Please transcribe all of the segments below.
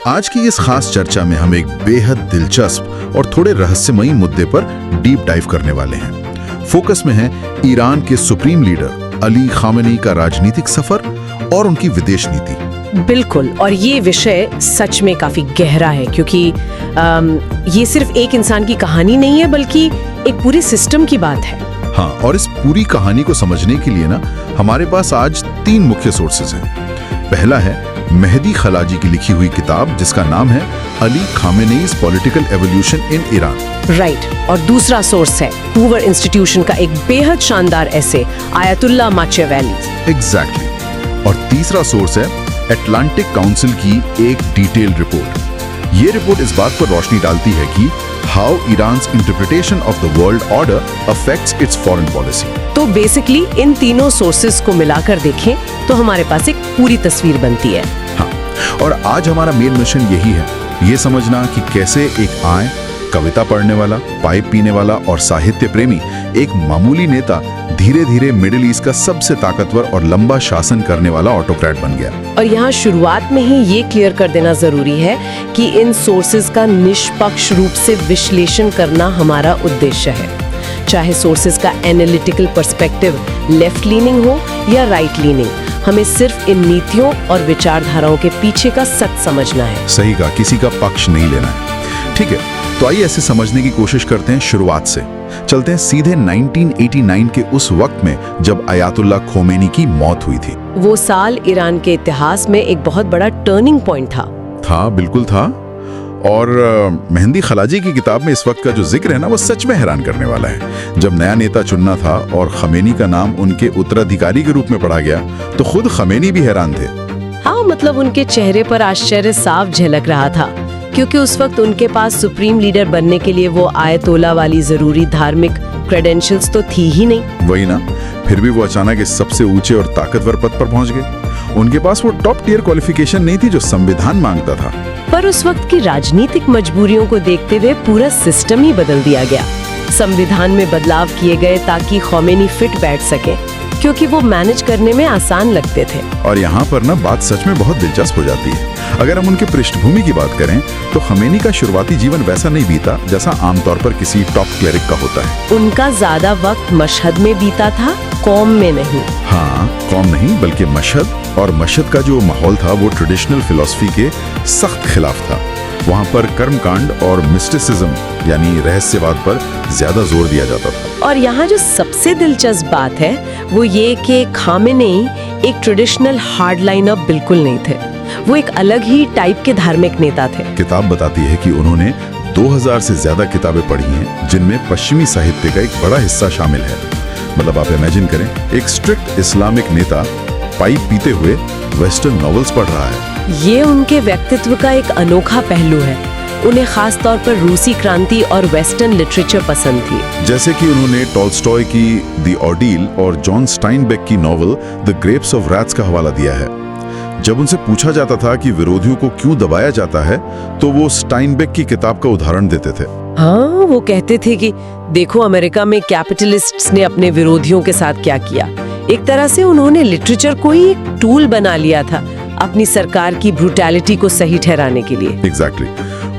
आज की इस खास चर्चा में हम एक बेहद दिलचस्प और थोड़े रहस्यमयी मुद्दे पर डीप डाइव करने वाले हैं। फोकस में है ईरान के सुप्रीम लीडर अली खामेनी का राजनीतिक सफर और उनकी विदेश नीति। बिल्कुल, और ये विषय सच में काफी गहरा है क्योंकि ये सिर्फ एक इंसान की कहानी नहीं है बल्कि एक पूरे सिस्टम की बात है। हाँ, और इस पूरी कहानी को समझने के लिए ना हमारे पास आज 3 मुख्य सोर्सेज हैं। पहला है मेहदी खलाजी की लिखी हुई किताब जिसका नाम है Ali Khamenei's political evolution in Iran. Right, और दूसरा सोर्स है हूवर इंस्टीट्यूशन का एक बेहद शानदार ऐसे आयतुल्लाह माचियावेली। एग्जैक्टली। और तीसरा सोर्स है अटलांटिक काउंसिल की एक डिटेल्ड रिपोर्ट। ये रिपोर्ट इस बात पर रोशनी डालती है कि how Iran's interpretation of the world order affects it's foreign policy. तो बेसिकली इन तीनों सोर्सेज को मिलाकर देखें तो हमारे पास एक पूरी तस्वीर बनती है। हाँ, और आज हमारा मेन मिशन यही है, ये समझना कि कैसे एक आय, कविता पढ़ने वाला, पाइप पीने वाला और साहित्य प्रेमी एक मामूली नेता धीरे धीरे मिडिल ईस्ट का सबसे ताकतवर और लंबा शासन करने वाला ऑटोक्रेट बन गया। और यहाँ शुरुआत में ही ये क्लियर कर देना जरूरी है कि इन सोर्सेज का निष्पक्ष रूप से विश्लेषण करना हमारा उद्देश्य है। चाहे सोर्सेज का एनालिटिकल पर्सपेक्टिव लेफ्ट लीनिंग हो या राइट लीनिंग, हमें सिर्फ इन नीतियों और विचारधाराओं के पीछे का सच समझना है। सही कहा, किसी का पक्ष नहीं लेना है। ठीक है, तो आइए ऐसे समझने की कोशिश करते हैं शुरुआत से। चलते हैं सीधे 1989 के उस वक्त में जब अयातुल्लाह खोमेनी की मौत हुई थी। वो साल ईरान के इतिहास में एक बहुत बड़ा टर्निंग पॉइंट था। बिल्कुल था। और मेहदी खलाजी की किताब में इस वक्त का जो जिक्र है ना, वो सच में हैरान करने वाला है। जब नया नेता चुनना था और खमेनी का नाम उनके उत्तराधिकारी के रूप में पढ़ा गया तो खुद खमेनी भी हैरान थे। हाँ, मतलब उनके चेहरे पर आश्चर्य साफ झलक रहा था क्योंकि उस वक्त उनके पास सुप्रीम लीडर बनने के लिए वो आयतोला वाली जरूरी धार्मिक क्रेडेंशियल्स तो थी ही नहीं। वही ना, फिर भी वो अचानक इस सबसे ऊंचे और ताकतवर पद पर पहुंच गए। उनके पास वो टॉप टियर क्वालिफिकेशन नहीं थी जो संविधान मांगता था। पर उस वक्त की राजनीतिक मजबूरियों को देखते हुए पूरा सिस्टम ही बदल दिया गया। संविधान में बदलाव किए गए ताकि खोमेनी फिट बैठ सके क्योंकि वो मैनेज करने में आसान लगते थे। और यहाँ पर ना बात सच में बहुत दिलचस्प हो जाती है। अगर हम उनके पृष्ठभूमि की बात करें तो खमेनी का शुरुआती जीवन वैसा नहीं बीता जैसा आमतौर पर किसी टॉप क्लेरिक का होता है। उनका ज्यादा वक्त मशहद में बीता था, कौम में नहीं। हाँ, कौम नहीं बल्कि मशहद। और मशहद का जो माहौल था वो ट्रेडिशनल फिलॉसफी के सख्त खिलाफ था। वहाँ पर कर्मकांड और मिस्टिसिज्म यानी रहस्यवाद पर ज्यादा जोर दिया जाता था। और यहाँ जो सबसे दिलचस्प बात है वो ये कि खामेनी एक ट्रेडिशनल हार्डलाइनर बिल्कुल नहीं थे। वो एक अलग ही टाइप के धार्मिक नेता थे। किताब बताती है कि उन्होंने 2000 से ज्यादा किताबें पढ़ी हैं जिनमें पश्चिमी साहित्य का एक बड़ा हिस्सा शामिल है। मतलब आप इमेजिन करें, एक स्ट्रिक्ट इस्लामिक नेता पाइप पीते हुए वेस्टर्न नॉवेल्स पढ़ रहा है। ये उनके व्यक्तित्व का एक अनोखा पहलू है। उन्हें खास तौर पर रूसी क्रांति और वेस्टर्न लिटरेचर पसंद थी। जैसे कि उन्होंने टॉल्स्टॉय की द ऑर्डील और जॉन स्टाइनबेक की novel the grapes of rats का हवाला दिया है। जब उनसे पूछा जाता था कि विरोधियों को क्यों दबाया जाता है तो वो स्टाइनबेक की किताब का उदाहरण देते थे। हाँ, वो कहते थे कि देखो अमेरिका में कैपिटलिस्ट्स ने अपने विरोधियों के साथ क्या किया। एक तरह से उन्होंने लिटरेचर को ही एक टूल बना लिया था अपनी सरकार की ब्रूटैलिटी को सही ठहराने के लिए। एग्जैक्टली।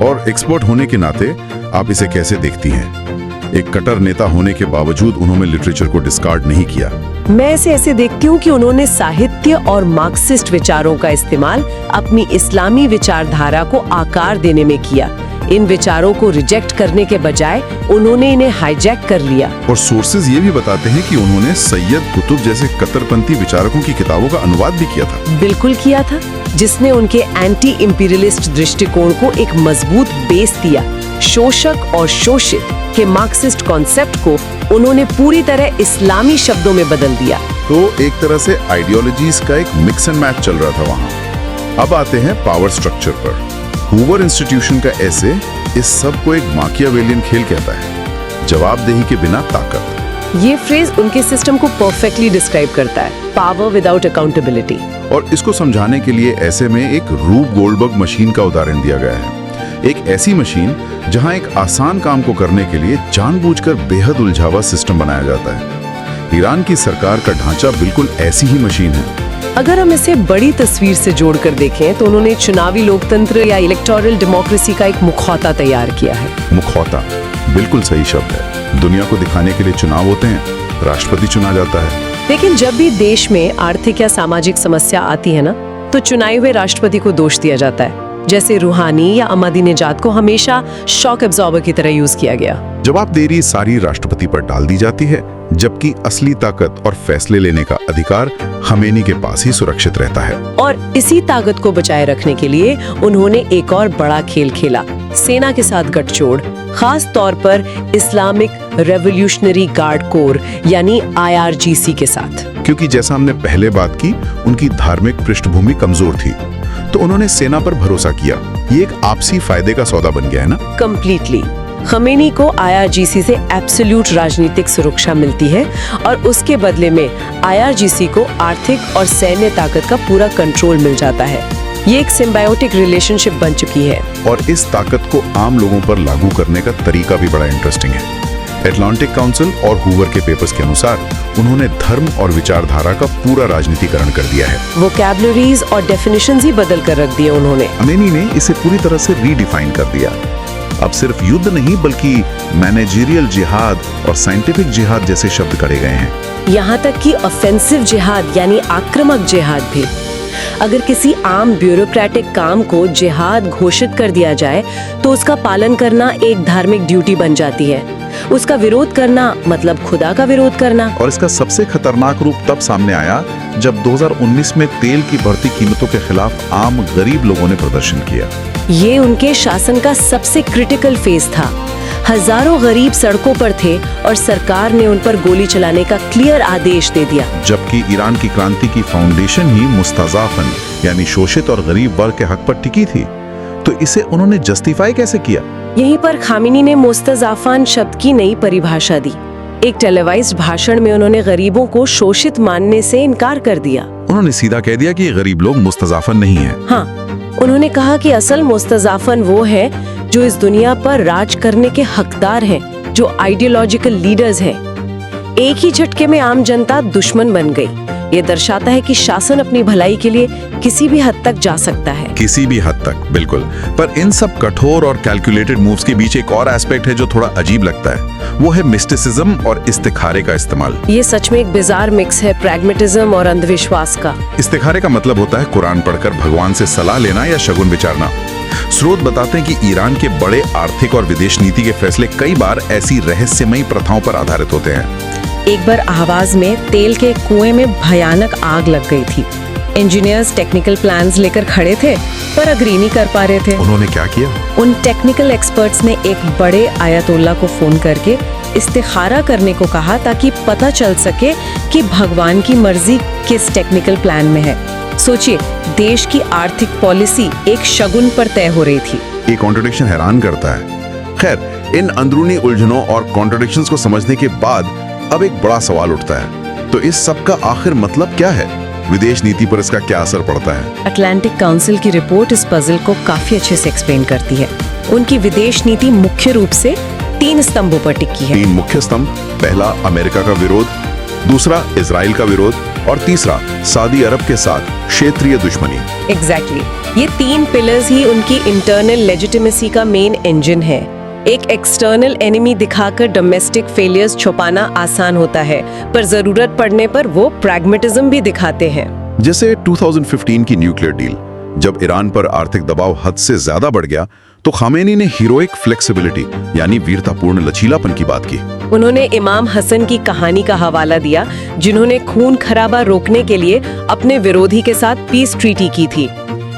और एक्सपर्ट होने के नाते आप इसे कैसे देखती हैं? एक कट्टर नेता होने के बावजूद उन्होंने लिटरेचर को डिस्कार्ड नहीं किया। मैं इसे ऐसे देखती हूँ कि उन्होंने साहित्य और मार्क्सिस्ट विचारों का इस्तेमाल अपनी इस्लामी विचारधारा को आकार देने में किया। इन विचारों को रिजेक्ट करने के बजाय उन्होंने इन्हें हाईजैक कर लिया। और सोर्सेज ये भी बताते हैं कि उन्होंने सैयद कुतुब जैसे कट्टरपंथी विचारकों की किताबों का अनुवाद भी किया था। बिल्कुल किया था, जिसने उनके एंटी इंपीरियलिस्ट दृष्टिकोण को एक मजबूत बेस दिया। शोषक और शोषित के मार्क्सिस्ट कॉन्सेप्ट को उन्होंने पूरी तरह इस्लामी शब्दों में बदल दिया। तो एक तरह से आइडियोलॉजीज का एक मिक्स एंड मैच चल रहा था वहाँ। अब आते हैं पावर स्ट्रक्चर पर। हूवर इंस्टीट्यूशन का ऐसे इस सब को एक माकियावेलियन खेल कहता है, जवाबदेही के बिना ताकत। ये फ्रेज उनके सिस्टम को परफेक्टली डिस्क्राइब करता है, पावर विदाउट अकाउंटेबिलिटी। और इसको समझाने के लिए ऐसे में एक रूब गोल्डबर्ग मशीन का उदाहरण दिया गया है। एक ऐसी मशीन जहां एक आसान काम को करने के लिए जानबूझकर बेहद उलझावा सिस्टम बनाया जाता है। ईरान की सरकार का ढांचा बिल्कुल ऐसी ही मशीन है। अगर हम इसे बड़ी तस्वीर से जोड़कर देखें तो उन्होंने चुनावी लोकतंत्र या इलेक्टोरल डेमोक्रेसी का एक मुखौटा तैयार किया है। मुखौटा बिल्कुल सही शब्द है। दुनिया को दिखाने के लिए चुनाव होते हैं, राष्ट्रपति चुना जाता है। लेकिन जब भी देश में आर्थिक या सामाजिक समस्या आती है ना, तो चुनाए हुए राष्ट्रपति को दोष दिया जाता है। जैसे रूहानी या अहमदीनेजाद को हमेशा शॉक एब्जॉर्बर की तरह यूज किया गया। जवाबदेही सारी राष्ट्रपति पर डाल दी जाती है, जबकि असली ताकत और फैसले लेने का अधिकार खमेनी के पास ही सुरक्षित रहता है। और इसी ताकत को बचाए रखने के लिए उन्होंने एक और बड़ा खेल खेला, सेना के साथ गठजोड़, खास तौर पर इस्लामिक रेवोल्यूशनरी गार्ड कोर यानी IRGC के साथ। क्योंकि जैसा हमने पहले बात की, उनकी धार्मिक पृष्ठभूमि कमजोर थी, तो उन्होंने सेना पर भरोसा किया। ये एक आपसी फायदे का सौदा बन गया है ना। कंप्लीटली। खमेनी को IRGC से एब्सोल्यूट राजनीतिक सुरक्षा मिलती है और उसके बदले में IRGC को आर्थिक और सैन्य ताकत का पूरा कंट्रोल मिल जाता है। ये एक सिम्बायोटिक रिलेशनशिप बन चुकी है। और इस ताकत को आम लोगों पर लागू करने का तरीका भी बड़ा इंटरेस्टिंग है। एटलांटिक काउंसिल और हूवर के पेपर्स के अनुसार उन्होंने धर्म और विचारधारा का पूरा राजनीतिकरण कर दिया है। वोकैबुलरीज और डेफिनेशंस ही बदल कर रख दिए उन्होंने। खमेनी ने इसे पूरी तरह से रीडिफाइन कर दिया। अब सिर्फ युद्ध नहीं, बल्कि मैनेजरियल जिहाद और साइंटिफिक जिहाद जैसे शब्द गढ़े गए हैं। यहाँ तक कि ऑफेंसिव जिहाद यानी आक्रामक जिहाद भी। अगर किसी आम ब्यूरोक्रेटिक काम को जिहाद घोषित कर दिया जाए तो उसका पालन करना एक धार्मिक ड्यूटी बन जाती है। उसका विरोध करना मतलब खुदा का विरोध करना। और इसका सबसे खतरनाक रूप तब सामने आया जब 2019 में तेल की बढ़ती कीमतों के खिलाफ आम गरीब लोगों ने प्रदर्शन किया। ये उनके शासन का सबसे क्रिटिकल फेज था। हजारों गरीब सड़कों पर थे और सरकार ने उन पर गोली चलाने का क्लियर आदेश दे दिया। जबकि ईरान की क्रांति की फाउंडेशन ही मुस्तज़ाफन यानी शोषित और गरीब वर्ग के हक पर टिकी थी, तो इसे उन्होंने जस्टिफाई कैसे किया? यहीं पर खामिनी ने मुस्तज़ाफान शब्द की नई परिभाषा दी। एक टेलीवाइज्ड भाषण में उन्होंने गरीबों को शोषित मानने से इनकार कर दिया। उन्होंने सीधा कह दिया कि ये गरीब लोग मुस्तज़ाफन नहीं है। हाँ, उन्होंने कहा कि असल मुस्तज़ाफन वो है जो इस दुनिया पर राज करने के हकदार हैं, जो आइडियोलॉजिकल लीडर्स हैं। एक ही झटके में आम जनता दुश्मन बन गई। ये दर्शाता है कि शासन अपनी भलाई के लिए किसी भी हद तक जा सकता है। किसी भी हद तक, बिल्कुल। पर इन सब कठोर और कैलकुलेटेड मूव्स के बीच एक और एस्पेक्ट है जो थोड़ा अजीब लगता है। वो है मिस्टिसिज्म और इस्तिखारे का इस्तेमाल। ये सच में एक बिजार मिक्स है प्रैग्मेटिज्म और अंधविश्वास का। इस्तिखारे का मतलब होता है कुरान पढ़कर भगवान से सलाह लेना या शगुन विचारना। स्रोत बताते हैं कि ईरान के बड़े आर्थिक और विदेश नीति के फैसले कई बार ऐसी रहस्यमयी प्रथाओं पर आधारित होते हैं। एक बार आवाज में तेल के कुएं में भयानक आग लग गई थी। इंजीनियर्स टेक्निकल प्लान्स लेकर खड़े थे पर अग्री नहीं कर पा रहे थे। उन्होंने क्या किया? उन टेक्निकल एक्सपर्ट्स ने एक बड़े आयतुल्ला को फोन करके इस्तिखारा करने को कहा ताकि पता चल सके कि भगवान की मर्जी किस टेक्निकल प्लान में है। सोचिए, देश की आर्थिक पॉलिसी एक शगुन पर तय हो रही थी। ये कॉन्ट्रडिक्शन हैरान करता है। खैर, इन अंदरूनी उलझनों और कॉन्ट्रडिक्शंस को समझने के बाद अब एक बड़ा सवाल उठता है, तो इस सब का आखिर मतलब क्या है? विदेश नीति पर इसका क्या असर पड़ता है? अटलांटिक काउंसिल की रिपोर्ट इस पजल को काफी अच्छे से एक्सप्लेन करती है। उनकी विदेश नीति मुख्य रूप से 3 स्तंभों पर टिकी है। 3 मुख्य स्तंभ। पहला, अमेरिका का विरोध, दूसरा इजराइल का विरोध और तीसरा सऊदी अरब के साथ क्षेत्रीय दुश्मनी। एग्जैक्टली। ये 3 पिलर्स ही उनकी इंटरनल लेजिटिमेसी का मेन इंजन है। एक एक्सटर्नल एनिमी दिखाकर डोमेस्टिक फेलियर्स छुपाना आसान होता है, पर जरूरत पड़ने पर वो प्रैग्मेटिज्म भी दिखाते हैं। जैसे 2015 की न्यूक्लियर डील, जब ईरान पर आर्थिक दबाव हद से ज्यादा बढ़ गया तो खामेनी ने हीरोइक फ्लेक्सिबिलिटी यानी वीरतापूर्ण लचीलापन की बात की। उन्होंने इमाम हसन की कहानी का हवाला दिया, जिन्होंने खून खराबा रोकने के लिए अपने विरोधी के साथ पीस ट्रीटी की थी।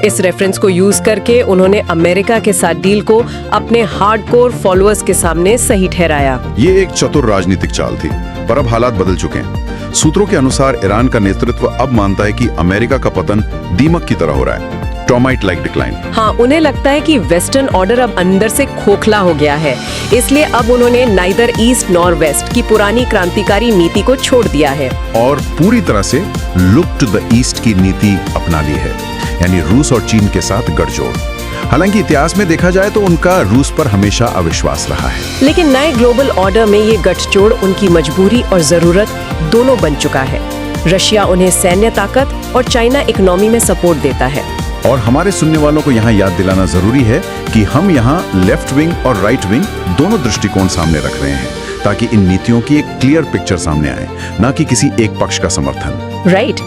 इस रेफरेंस को यूज करके उन्होंने अमेरिका के साथ डील को अपने हार्डकोर फॉलोअर्स के सामने सही ठहराया। ये एक चतुर राजनीतिक चाल थी, पर अब हालात बदल चुके हैं। सूत्रों के अनुसार ईरान का नेतृत्व अब मानता है कि अमेरिका का पतन दीमक की तरह हो रहा है, टर्माइट लाइक डिक्लाइन। हाँ, उन्हें लगता है कि वेस्टर्न ऑर्डर अब अंदर से खोखला हो गया है, इसलिए अब उन्होंने नाइदर ईस्ट नॉर वेस्ट की पुरानी क्रांतिकारी नीति को छोड़ दिया है और पूरी तरह से लुक टू द ईस्ट की नीति अपना ली है, यानी रूस और चीन के साथ गठजोड़। हालांकि इतिहास में देखा जाए तो उनका रूस पर हमेशा अविश्वास रहा है, लेकिन नए ग्लोबल ऑर्डर में ये गठजोड़ उनकी मजबूरी और जरूरत दोनों बन चुका है। रशिया उन्हें सैन्य ताकत और चाइना इकोनॉमी में सपोर्ट देता है। और हमारे सुनने वालों को यहाँ याद दिलाना जरूरी है कि हम यहाँ लेफ्ट विंग और राइट विंग दोनों दृष्टिकोण सामने रख रहे हैं, ताकि इन नीतियों की एक क्लियर पिक्चर सामने आए, ना कि किसी एक पक्ष का समर्थन। राइट,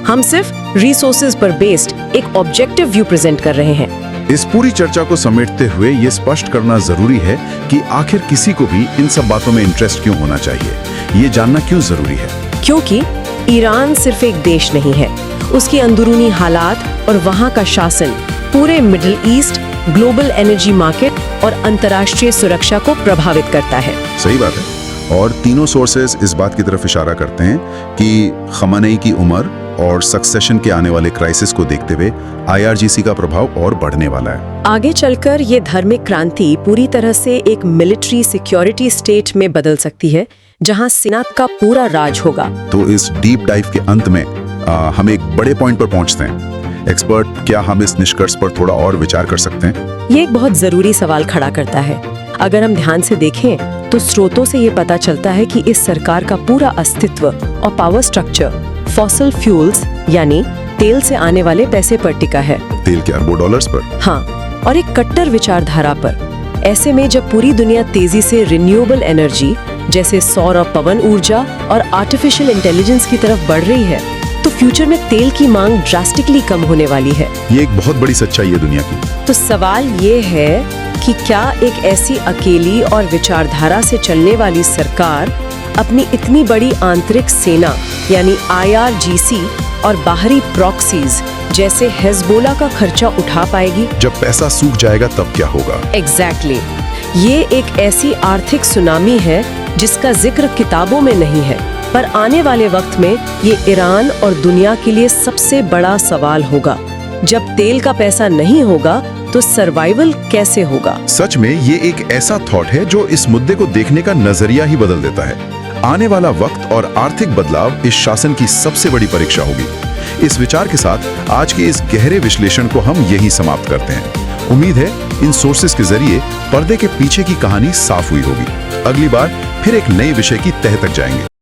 हम सिर्फ रिसोर्सेज पर बेस्ड एक ऑब्जेक्टिव व्यू प्रेजेंट कर रहे हैं। इस पूरी चर्चा को समेटते हुए ये स्पष्ट करना जरूरी है कि आखिर किसी को भी इन सब बातों में इंटरेस्ट क्यों होना चाहिए, ये जानना क्यों जरूरी है। क्योंकि ईरान सिर्फ एक देश नहीं है, उसकी अंदरूनी हालात और वहाँ का शासन पूरे middle east, global energy market और अंतर्राष्ट्रीय सुरक्षा को प्रभावित करता है। सही बात है। और तीनों सोर्सेज इस बात की तरफ इशारा करते हैं कि खamenei की उम्र और सक्सेशन के आने वाले क्राइसिस को देखते हुए IRGC का प्रभाव और बढ़ने वाला है। आगे चलकर ये धार्मिक क्रांति पूरी तरह से एक मिलिट्री सिक्योरिटी स्टेट में बदल सकती है, जहां सेना का पूरा राज होगा। तो इस डीप डाइव के अंत में हम एक बड़े पॉइंट पर पहुंचते हैं। एक्सपर्ट, क्या हम इस निष्कर्ष पर थोड़ा और विचार कर सकते हैं? ये एक बहुत जरूरी सवाल खड़ा करता है। अगर हम ध्यान से देखें तो स्रोतों से ये पता चलता है कि इस सरकार का पूरा अस्तित्व और पावर स्ट्रक्चर फॉसिल फ्यूल्स यानी तेल से आने वाले पैसे पर टिका है। तेल के अरबों डॉलर्स पर। हाँ, और एक कट्टर विचारधारा पर। ऐसे में जब पूरी दुनिया तेजी से रिन्यूएबल एनर्जी जैसे सौर और पवन ऊर्जा और आर्टिफिशियल इंटेलिजेंस की तरफ बढ़ रही है, तो फ्यूचर में तेल की मांग ड्रास्टिकली कम होने वाली है। ये एक बहुत बड़ी सच्चाई है दुनिया की। तो सवाल ये है कि क्या एक ऐसी अकेली और विचारधारा से चलने वाली सरकार अपनी इतनी बड़ी आंतरिक सेना यानी IRGC और बाहरी प्रॉक्सीज जैसे हेजबोला का खर्चा उठा पाएगी? जब पैसा सूख जाएगा तब क्या होगा? एग्जैक्टली। ये एक ऐसी आर्थिक सुनामी है जिसका जिक्र किताबों में नहीं है, पर आने वाले वक्त में ये ईरान और दुनिया के लिए सबसे बड़ा सवाल होगा। जब तेल का पैसा नहीं होगा तो सर्वाइवल कैसे होगा? सच में ये एक ऐसा थॉट है जो इस मुद्दे को देखने का नजरिया ही बदल देता है। आने वाला वक्त और आर्थिक बदलाव इस शासन की सबसे बड़ी परीक्षा होगी। इस विचार के साथ आज के इस गहरे विश्लेषण को हम यही समाप्त करते हैं। उम्मीद है इन सोर्सेज के जरिए पर्दे के पीछे की कहानी साफ हुई होगी। अगली बार फिर एक नए विषय की तह तक जाएंगे।